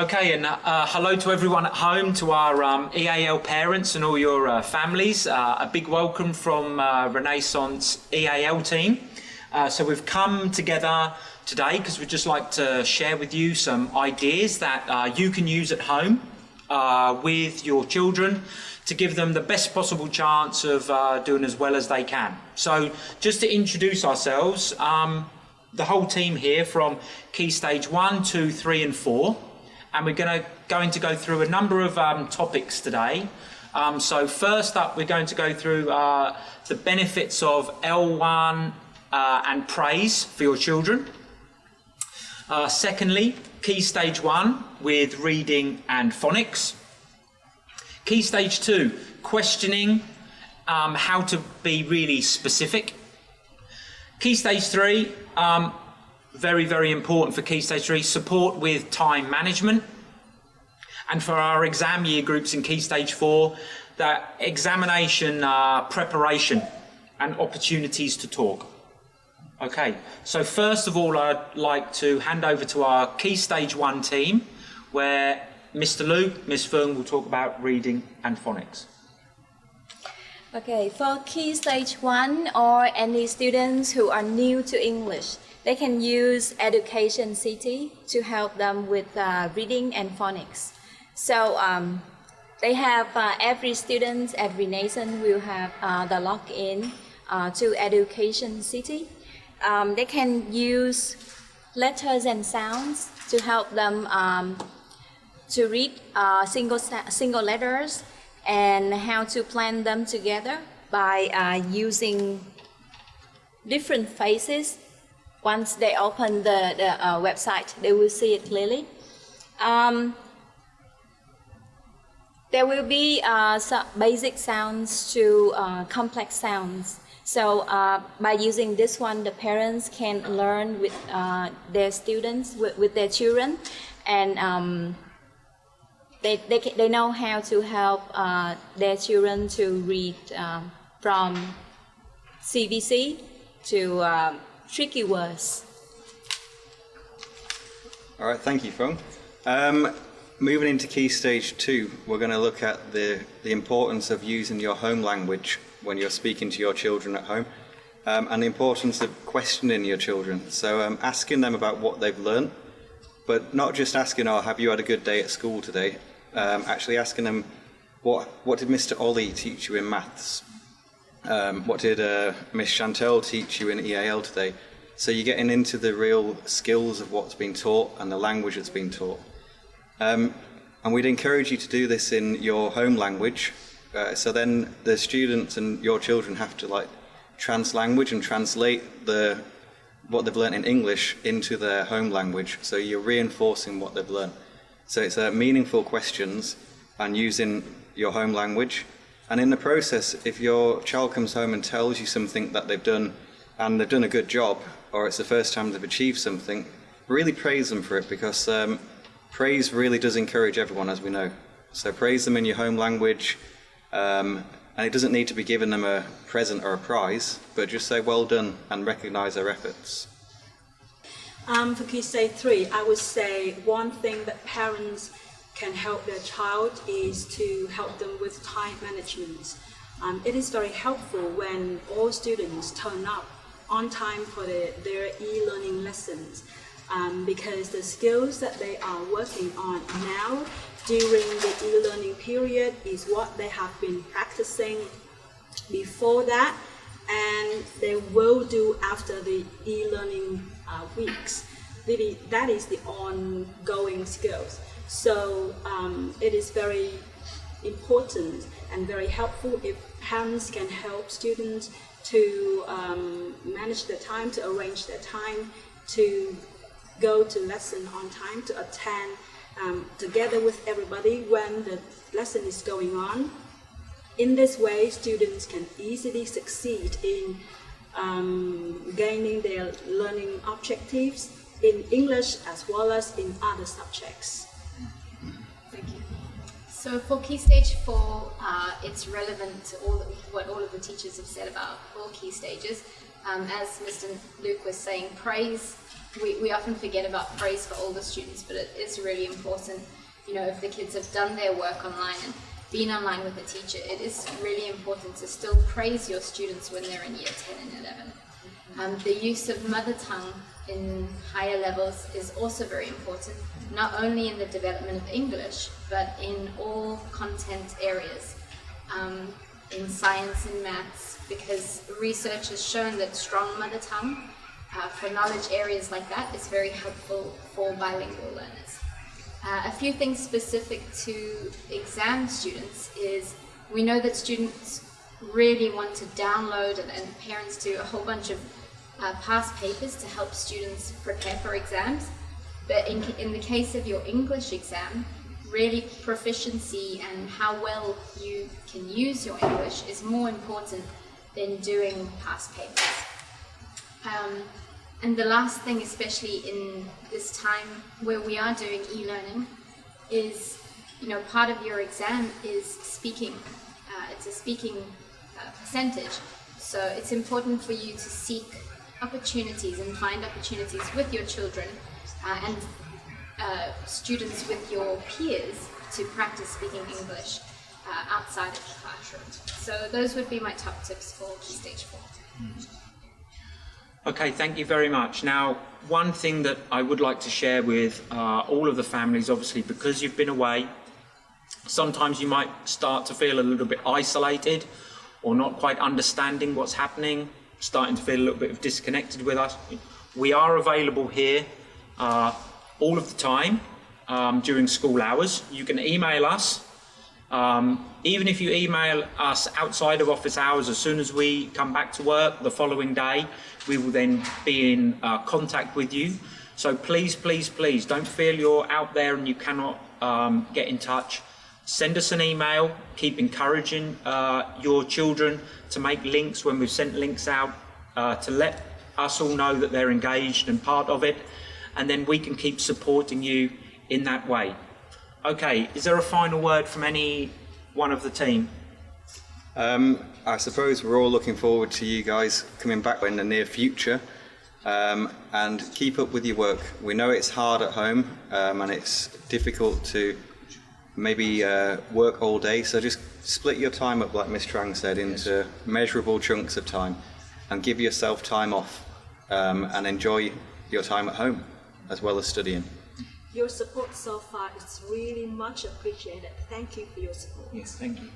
Okay, and hello to everyone at home, to our EAL parents and all your families. A big welcome from Renaissance EAL team. So we've come together today because we'd just like to share with you some ideas that you can use at home with your children to give them the best possible chance of doing as well as they can. So just to introduce ourselves, the whole team here from Key Stage 1, 2, 3 and 4. And we're going to go through a number of topics today. So first up, we're going to go through the benefits of L1 and praise for your children. Secondly, Key Stage 1 with reading and phonics. Key Stage 2, questioning, how to be really specific. Key Stage 3, very, very important for Key Stage 3, support with time management. And for our exam year groups in Key Stage 4, the examination preparation and opportunities to talk. Okay, so first of all, I'd like to hand over to our Key Stage 1 team, where Mr. Luke, Ms. Fung will talk about reading and phonics. Okay, for Key Stage 1 or any students who are new to English, they can use Education City to help them with reading and phonics. So they have every student at Renaissance will have the login to Education City. They can use letters and sounds to help them to read single letters and how to plan them together by using different faces. Once they open the website, they will see it clearly. There will be some basic sounds to complex sounds. So by using this one, the parents can learn with their students, with their children, and they know how to help their children to read from CVC to tricky words. All right, thank you, Fung. Moving into Key Stage 2, we're going to look at the importance of using your home language when you're speaking to your children at home, and the importance of questioning your children. So asking them about what they've learned, but not just asking, oh, have you had a good day at school today? Actually asking them, what did Mr. Ollie teach you in maths? What did Miss Chantel teach you in EAL today? So you're getting into the real skills of what's been taught and the language that's been taught. And we'd encourage you to do this in your home language. So then the students and your children have to translanguage and translate what they've learned in English into their home language. So you're reinforcing what they've learned. So it's meaningful questions and using your home language. And in the process, if your child comes home and tells you something that they've done and they've done a good job, or it's the first time they've achieved something, really praise them for it, because praise really does encourage everyone, as we know. So praise them in your home language, and it doesn't need to be giving them a present or a prize, but just say well done and recognise their efforts. For Key Stage 3, I would say one thing that parents can help their child is to help them with time management. It is very helpful when all students turn up on time for their e-learning lessons, because the skills that they are working on now during the e-learning period is what they have been practicing before that, and they will do after the e-learning weeks. Really, that is the ongoing skills. So it is very important and very helpful if parents can help students to manage their time, to arrange their time, to go to lesson on time, to attend together with everybody when the lesson is going on. In this way, students can easily succeed in gaining their learning objectives in English as well as in other subjects. Thank you. So for Key Stage 4, it's relevant to what all of the teachers have said about all key stages. As Mr. Luke was saying, praise we often forget about praise for older students, but it is really important. You know, if the kids have done their work online and been online with a teacher, it is really important to still praise your students when they're in year 10 and 11. The use of mother tongue in higher levels is also very important, not only in the development of English, but in all content areas, in science and maths, because research has shown that strong mother tongue for knowledge areas like that is very helpful for bilingual learners. A few things specific to exam students is we know that students really want to download and parents do a whole bunch of past papers to help students prepare for exams. But in the case of your English exam, really proficiency and how well you can use your English is more important than doing past papers. And the last thing, especially in this time where we are doing e-learning, is, you know, part of your exam is speaking. It's a speaking percentage. So it's important for you to seek opportunities and find opportunities with your children and students with your peers to practice speaking English outside of the classroom. So those would be my top tips for Key Stage 4. Okay, thank you very much. Now, one thing that I would like to share with all of the families, obviously, because you've been away, sometimes you might start to feel a little bit isolated or not quite understanding what's happening, starting to feel a little bit disconnected with us. We are available here all of the time during school hours. You can email us. Even if you email us outside of office hours, as soon as we come back to work the following day, we will then be in contact with you. So please, please, please don't feel you're out there and you cannot get in touch. Send us an email. Keep encouraging your children to make links when we've sent links out to let us all know that they're engaged and part of it, and then we can keep supporting you in that way. Okay, is there a final word from any one of the team? I suppose we're all looking forward to you guys coming back in the near future, and keep up with your work. We know it's hard at home and it's difficult to maybe work all day, so just split your time up, like Miss Trang said, into measurable chunks of time and give yourself time off and enjoy your time at home as well as studying. Your support so far is really much appreciated. Thank you for your support. Yes, thank you.